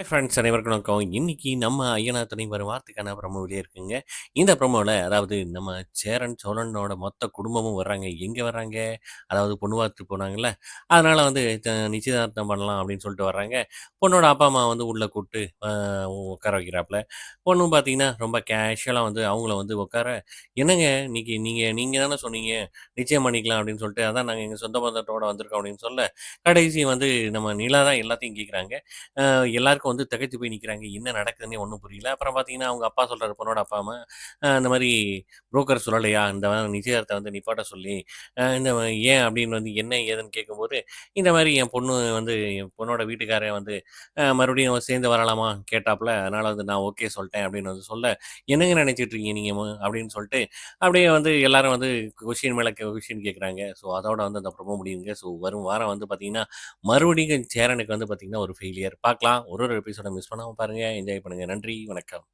Hi friends அனைவருக்கும் வணக்கம். இன்னைக்கு நம்ம ஐயனார் துணை வரும் வார்த்தைக்கான ப்ரோமோ வெளியே இருக்குங்க. இந்த ப்ரோமோல அதாவது நம்ம சேரன், சோழனோட மொத்த குடும்பமும் வர்றாங்க. எங்க வர்றாங்க? அதாவது பொண்ணு பார்த்துட்டு போனாங்கல்ல. அதனால வந்து நிச்சயதார்த்தம் பண்ணலாம் அப்படின்னு சொல்லிட்டு வர்றாங்க. பொண்ணோட அப்பா, அம்மா வந்து உள்ள கூப்ட்டு உட்கார வைக்கிறாப்புல. பொண்ணும் பார்த்தீங்கன்னா, ரொம்ப கேஷுவலா வந்து அவங்கள வந்து உட்கார, "என்னங்க இன்னைக்கு நீங்க நீங்க தானே சொன்னீங்க, நிச்சயம் பண்ணிக்கலாம்" அப்படின்னு சொல்லிட்டு, "அதான் நாங்க எங்க சொந்த பந்தத்தோட வந்திருக்கோம்" அப்படின்னு சொல்ல, கடைசி வந்து நம்ம நிலா தான் எல்லாத்தையும் கேட்குறாங்க. எல்லாருக்கும் வந்து திகைச்சு போய் நிக்கிறாங்க. என்ன நடக்குதுன்னே ஒண்ணும் புரியல. அப்புறம் பார்த்தீங்கன்னா, அவங்க அப்பா சொல்றாரு பொண்ணோட அப்பா, அம்மா. இந்த மாரி புரோக்கர் சொல்லலையா? இந்த நிச்சயதார்த்தத்த வந்து நிப்பாட்ட சொல்லி. இந்த ஏன் அப்படின்னு வந்து என்ன ஏதுன்னு கேட்கும்போது, இந்த மாரி என் பொண்ணு வந்து என் பொண்ணோட வீட்டுக்காரன் வந்து மறுபடியும் சேர்ந்து வரலாமா கேட்டாப்புல. அதனால வந்து நான் ஓகே சொல்ட்டேன் அப்படின்னு வந்து சொல்ல, என்னங்க நினைச்சிட்டு இருக்கீங்க நீங்க அப்படின்னு சொல்லிட்டு, அப்படியே வந்து எல்லாரும் வந்து கொஸ்டின் மேல கொஸ்டின் கேட்குறாங்க. ஸோ அதோட வந்து அந்த ப்ரோமோ முடியுதுங்க. ஸோ வரும் வாரம் வந்து பார்த்தீங்கன்னா, மறுபடியும் சேரனுக்கு வந்து பார்த்தீங்கன்னா, ஒரு ஃபெயிலியர். பார்க்கலாம். ஒரு ஒரு எபிசோட மிஸ் பண்ணாம பாருங்க. என்ஜாய் பண்ணுங்க. நன்றி. வணக்கம்.